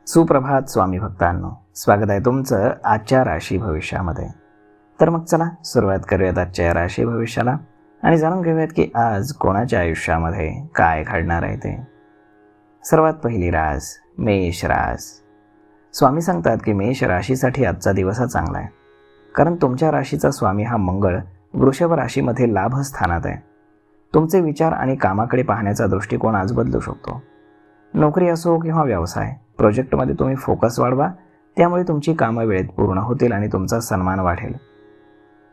सुप्रभात स्वामी भक्तांनो, स्वागत आहे तुमचं आजच्या राशी भविष्यामध्ये. तर मग चला सुरुवात करूयात आजच्या या राशी भविष्याला आणि जाणून घेऊयात की आज कोणाच्या आयुष्यामध्ये काय घडणार आहे ते. सर्वात पहिली रास मेष रास. स्वामी सांगतात की मेष राशीसाठी आजचा दिवस हा चांगला आहे, कारण तुमच्या राशीचा स्वामी हा मंगळ वृषभ राशीमध्ये लाभ स्थानात आहे. तुमचे विचार आणि कामाकडे पाहण्याचा दृष्टिकोन आज बदलू शकतो. नोकरी असो किंवा व्यवसाय, प्रोजेक्टमध्ये तुम्ही फोकस वाढवा, त्यामुळे तुमची कामं वेळेत पूर्ण होतील आणि तुमचा सन्मान वाढेल.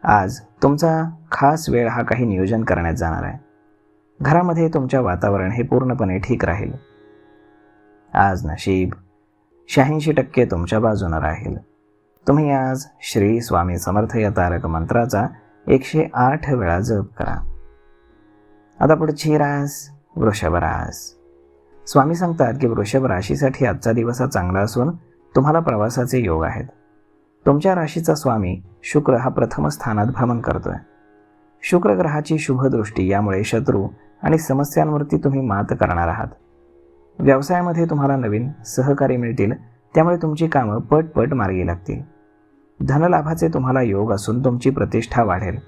आज तुमचा खास वेळ हा काही नियोजन करण्यात जाणार आहे. घरामध्ये तुमच्या वातावरण हे पूर्णपणे ठीक राहील. आज नशीब 86% तुमच्या बाजूने राहील. तुम्ही आज श्री स्वामी समर्थ या तारक मंत्राचा 108 वेळा जप करा. आता पुढची रास वृषभ रास. स्वामी सांगतात की वृषभ राशीसाठी आजचा दिवस हा चांगला असून तुम्हाला प्रवासाचे योग आहेत. तुमच्या राशीचा स्वामी शुक्र हा प्रथम स्थानात भ्रमण करतोय. शुक्र ग्रहाची शुभ दृष्टी यामुळे शत्रू आणि समस्यांवरती तुम्ही मात करणार आहात. व्यवसायामध्ये तुम्हाला नवीन सहकारी मिळतील, त्यामुळे तुमची कामं पटपट मार्गी लागतील. धनलाभाचे तुम्हाला योग असून तुमची प्रतिष्ठा वाढेल.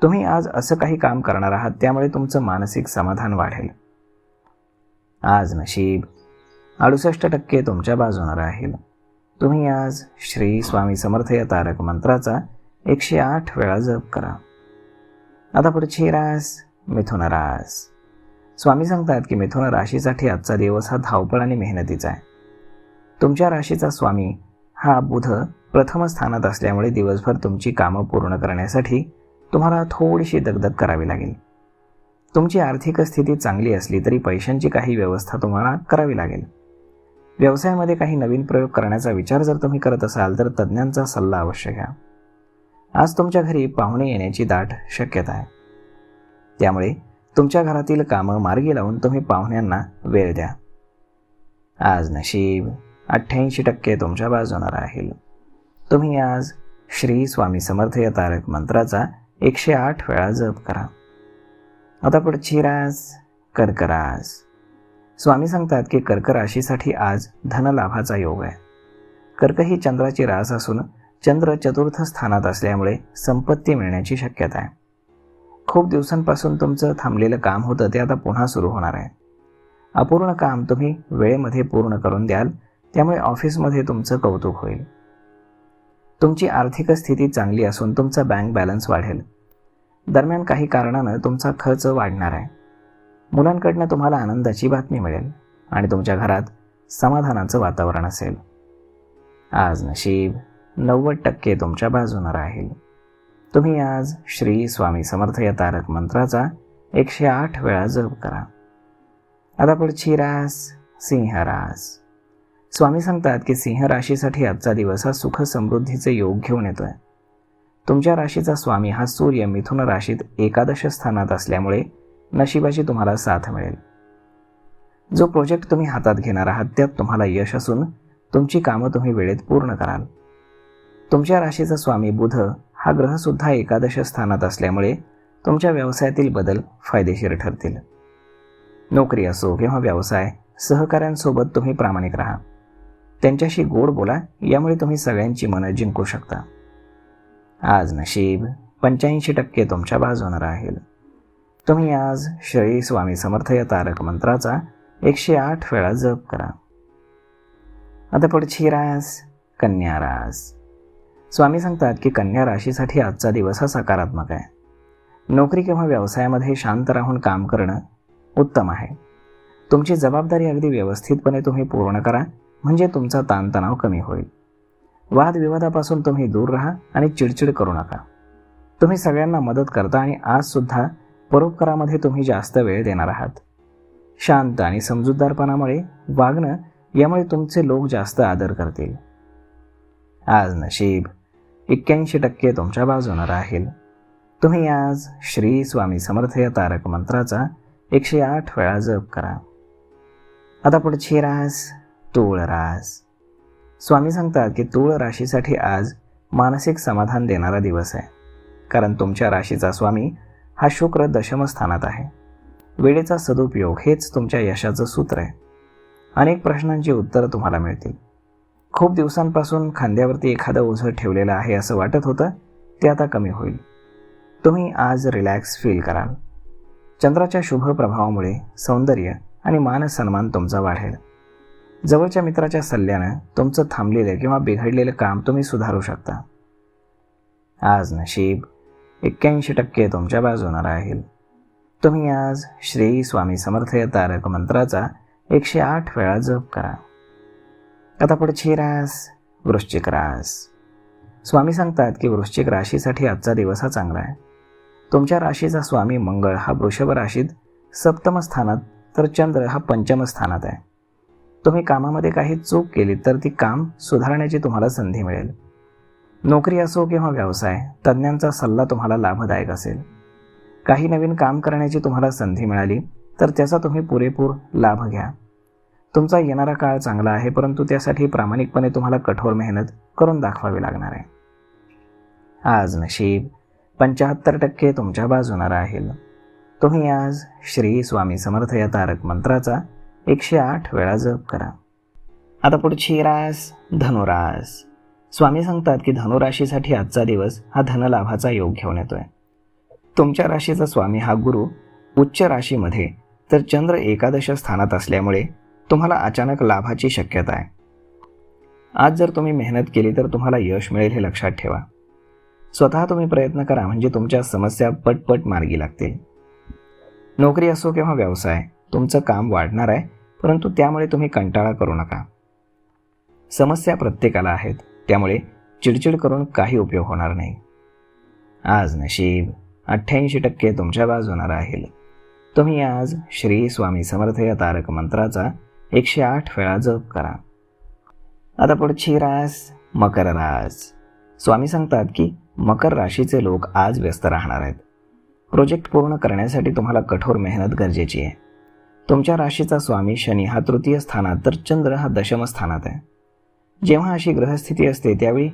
तुम्ही आज असं काही काम करणार आहात, त्यामुळे तुमचं मानसिक समाधान वाढेल. आज नशीब 68% तुमच्या बाजूने राहील. तुम्ही आज श्री स्वामी समर्थ या तारक मंत्राचा 108 वेळा जप करा. आता पुढची रास मिथुन रास. स्वामी सांगतात की मिथुन राशीसाठी आजचा दिवस हा धावपळ आणि मेहनतीचा आहे. तुमच्या राशीचा स्वामी हा बुध प्रथम स्थानात असल्यामुळे दिवसभर तुमची कामं पूर्ण करण्यासाठी तुम्हाला थोडीशी दगदग करावी लागेल. तुमची आर्थिक स्थिती चांगली असली तरी पैशांची काही व्यवस्था तुम्हाला करावी लागेल. व्यवसायामध्ये काही नवीन प्रयोग करण्याचा विचार जर तुम्ही करत असाल तर तज्ज्ञांचा सल्ला अवश्य घ्या. आज तुमच्या घरी पाहुणे येण्याची दाट शक्यता आहे, त्यामुळे तुमच्या घरातील कामं मार्गी लावून तुम्ही पाहुण्यांना वेळ द्या. आज नशीब 88% तुमच्या बाजूने राहील. तुम्ही आज श्री स्वामी समर्थ या तारक मंत्राचा 108 वेळा जप करा. आता पुढची रास कर्क रास. स्वामी सांगतात की कर्क राशीसाठी आज धनलाभाचा योग आहे. कर्क ही चंद्राची रास असून चंद्र चतुर्थ स्थानात असल्यामुळे संपत्ती मिळण्याची शक्यता आहे. खूप दिवसांपासून तुमचं थांबलेलं काम होतं ते आता पुन्हा सुरू होणार आहे. अपूर्ण काम तुम्ही वेळेमध्ये पूर्ण करून द्याल, त्यामुळे ऑफिसमध्ये तुमचं कौतुक होईल. तुमची आर्थिक स्थिती चांगली असून तुमचा बँक बॅलन्स वाढेल. दरम्यान काही कारणानं तुमचा खर्च वाढणार आहे. मुलांकडनं तुम्हाला आनंदाची बातमी मिळेल आणि तुमच्या घरात समाधानाचं वातावरण असेल. आज नशीब 90% तुमच्या बाजूने राहील. तुम्ही आज श्री स्वामी समर्थ या तारक मंत्राचा 108 वेळा जप करा. आता पुढची रास सिंह रास. स्वामी सांगतात की सिंह राशीसाठी आजचा दिवस हा सुख समृद्धीचे योग घेऊन येतोय. तुमच्या राशीचा स्वामी हा सूर्य मिथुन राशीत एकादश स्थानात असल्यामुळे नशिबाची तुम्हाला साथ मिळेल. जो प्रोजेक्ट तुम्ही हातात घेणार आहात त्यात तुम्हाला यश असून तुमची कामं तुम्ही वेळेत पूर्ण कराल. तुमच्या राशीचा स्वामी बुध हा ग्रहसुद्धा एकादश स्थानात असल्यामुळे तुमच्या व्यवसायातील बदल फायदेशीर ठरतील. नोकरी असो किंवा व्यवसाय, सहकाऱ्यांसोबत तुम्ही प्रामाणिक राहा. त्यांच्याशी गोड बोला, यामुळे तुम्ही सगळ्यांची मनं जिंकू शकता. आज नशीब 85% तुमच्या बाजूने राहील. तुम्ही आज श्री स्वामी समर्थ या तारक मंत्राचा 108 वेळा जप करा. आता पुढची रास कन्या रास. स्वामी सांगतात की कन्या राशीसाठी आजचा दिवस हा सकारात्मक आहे. नोकरी किंवा व्यवसायामध्ये शांत राहून काम करणं उत्तम आहे. तुमची जबाबदारी अगदी व्यवस्थितपणे तुम्ही पूर्ण करा, म्हणजे तुमचा ताणतणाव कमी होईल. वादविवादापासून तुम्ही दूर राहा आणि चिडचिड करू नका. तुम्ही सगळ्यांना मदत करता आणि आजसुद्धा परोपकारामध्ये तुम्ही जास्त वेळ देणार आहात. शांत आणि समजूतदारपणामुळे वागणं यामुळे तुमचे लोक जास्त आदर करतील. आज नशीब 81% तुमच्या बाजूने राहील. तुम्ही आज श्री स्वामी समर्थ या तारक मंत्राचा 108 वेळा जप करा. आता पुढची रास तूळ रास. स्वामी सांगतात की तूळ राशीसाठी आज मानसिक समाधान देणारा दिवस आहे, कारण तुमच्या राशीचा स्वामी हा शुक्र दशम स्थानात आहे. वेळेचा सदुपयोग हेच तुमच्या यशाचं सूत्र आहे. अनेक प्रश्नांची उत्तरं तुम्हाला मिळतील. खूप दिवसांपासून खांद्यावरती एखादं ओझं ठेवलेलं आहे असं वाटत होतं, ते आता कमी होईल. तुम्ही आज रिलॅक्स फील कराल. चंद्राच्या शुभ प्रभावामुळे सौंदर्य आणि मानसन्मान तुमचा वाढेल. जवळच्या मित्राच्या सल्ल्यानं तुमचं थांबलेलं किंवा बिघडलेलं काम तुम्ही सुधारू शकता. आज नशीब 81% तुमच्या बाजूने राहील. तुम्ही आज श्री स्वामी समर्थ या तारक मंत्राचा 108 वेळा जप करा. आता पुढची रास वृश्चिक रास. स्वामी सांगतात की वृश्चिक राशीसाठी आजचा दिवस हा चांगला आहे. तुमच्या राशीचा स्वामी मंगळ हा वृषभ राशीत 7म स्थानात, तर चंद्र हा 5म स्थानात आहे. तुम्ही कामामध्ये काही चूक केली तर ती काम सुधारण्याची तुम्हाला संधी मिळेल. नोकरी असो किंवा व्यवसाय, तज्ज्ञांचा सल्ला तुम्हाला लाभदायक असेल. काही नवीन काम करण्याची तुम्हाला संधी मिळाली तर त्याचा तुम्ही पुरेपूर लाभ घ्या. तुमचा येणारा काळ चांगला आहे, परंतु त्यासाठी प्रामाणिकपणे तुम्हाला कठोर मेहनत करून दाखवावी लागणार आहे. आज नशीब 75% तुमच्या बाजूने राहील. तुम्ही आज श्री स्वामी समर्थ या तारक मंत्राचा 108 वेळा जप करा. आता पुढची रास धनुरास. स्वामी सांगतात की धनुराशीसाठी आजचा दिवस हा धनलाभाचा योग घेऊन येतोय. तुमच्या राशीचा स्वामी हा गुरु उच्च राशीमध्ये, तर चंद्र 11 स्थानात असल्यामुळे तुम्हाला अचानक लाभाची शक्यता आहे. आज जर तुम्ही मेहनत केली तर तुम्हाला यश मिळेल हे लक्षात ठेवा. स्वतः तुम्ही प्रयत्न करा, म्हणजे तुमच्या समस्या पटपट मार्गी लागतील. नोकरी असो किंवा व्यवसाय, तुमचं काम वाढणार आहे, परंतु त्यामुळे तुम्ही कंटाळा करू नका. समस्या प्रत्येकाला आहेत, त्यामुळे चिडचिड करून काही उपयोग होणार नाही. आज नशीब 88% तुमच्या बाजूने राहील. तुम्ही आज श्री स्वामी समर्थ या तारक मंत्राचा 108 वेळा जप करा. आता पुढची रास मकर रास. स्वामी सांगतात की मकर राशीचे लोक आज व्यस्त राहणार आहेत. प्रोजेक्ट पूर्ण करण्यासाठी तुम्हाला कठोर मेहनत गरजेची आहे. तुमच्या राशीचा स्वामी शनी हा 3य स्थानात, तर चंद्र हा 10म स्थानात आहे. जेव्हा अशी ग्रहस्थिती असते त्यावेळी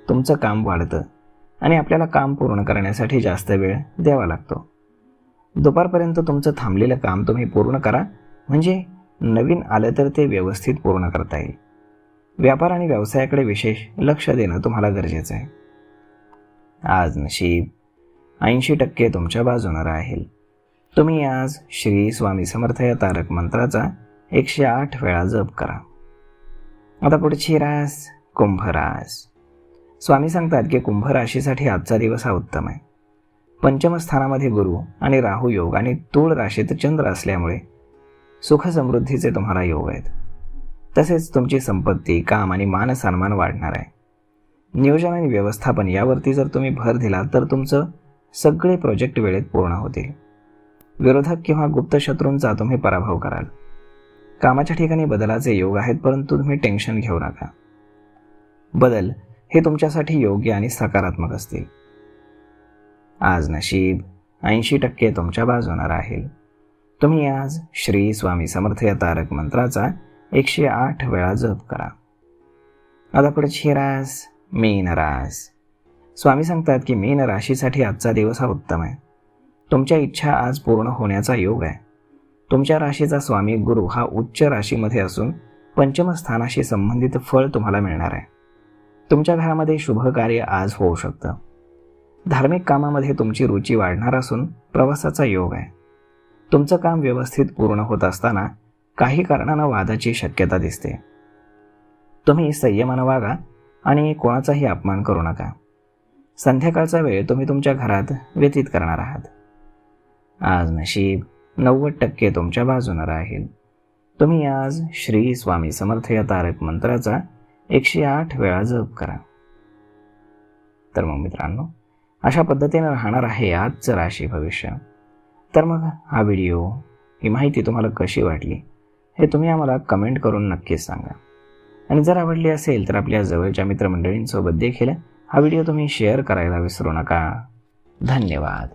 तुमचं काम वाढतं आणि आपल्याला काम पूर्ण करण्यासाठी जास्त वेळ द्यावा लागतो. दुपारपर्यंत तुमचं थांबलेलं काम तुम्ही पूर्ण करा, म्हणजे नवीन आलं तर ते व्यवस्थित पूर्ण करता येईल. व्यापार आणि व्यवसायाकडे विशेष लक्ष देणं तुम्हाला गरजेचं आहे. आज नशीब 80% तुमच्या बाजूने राहील. तुम्ही आज श्री स्वामी समर्थ या तारक मंत्राचा 108 वेळा जप करा. आता पुढची रास कुंभ रास. स्वामी सांगतात की कुंभ राशीसाठी आजचा दिवस हा उत्तम आहे. 5म स्थानामध्ये गुरु आणि राहू योग आणि तूळ राशीत चंद्र असल्यामुळे सुख समृद्धीचे तुम्हाला योग आहेत. तसेच तुमची संपत्ती, काम आणि मानसन्मान वाढणार आहे. नियोजन आणि व्यवस्थापन यावरती जर तुम्ही भर दिला तर तुमचं सगळे प्रोजेक्ट वेळेत पूर्ण होतील. विरोधक किंवा गुप्त शत्रूंचा तुम्ही पराभव कराल. कामाच्या ठिकाणी बदलाचे योग आहेत, परंतु तुम्ही टेन्शन घेऊ नका. बदल हे तुमच्यासाठी योग्य आणि सकारात्मक असतील. आज नशीब 80% तुमच्या बाजूने राहील. तुम्ही आज श्री स्वामी समर्थ या तारक मंत्राचा 108 वेळा जप करा. आता पुढची रास मीन रास. स्वामी सांगतात की मीन राशीसाठी आजचा दिवस हा उत्तम आहे. तुमच्या इच्छा आज पूर्ण होण्याचा योग आहे. तुमच्या राशीचा स्वामी गुरु हा उच्च राशीमध्ये असून 5म स्थानाशी संबंधित फळ तुम्हाला मिळणार आहे. तुमच्या घरामध्ये शुभ कार्य आज होऊ शकतं. धार्मिक कामामध्ये तुमची रुची वाढणार असून प्रवासाचा योग आहे. तुमचं काम व्यवस्थित पूर्ण होत असताना काही कारणानं वादाची शक्यता दिसते. तुम्ही संयमानं वागा आणि कोणाचाही अपमान करू नका. संध्याकाळचा वेळ तुम्ही तुमच्या घरात व्यतीत करणार आहात. आज नशीब 90% तुमच्या बाजूने राहील. तुम्ही आज श्री स्वामी समर्थ या तारक मंत्राचा 108 वेळा जप करा. तर मग मित्रांनो, अशा पद्धतीने राहणार आहे आजचं राशी भविष्य. तर मग हा व्हिडिओ, ही माहिती तुम्हाला कशी वाटली हे तुम्ही आम्हाला कमेंट करून नक्कीच सांगा. आणि जर आवडली असेल तर आपल्या जवळच्या मित्रमंडळींसोबत देखील हा व्हिडिओ तुम्ही शेअर करायला विसरू नका. धन्यवाद.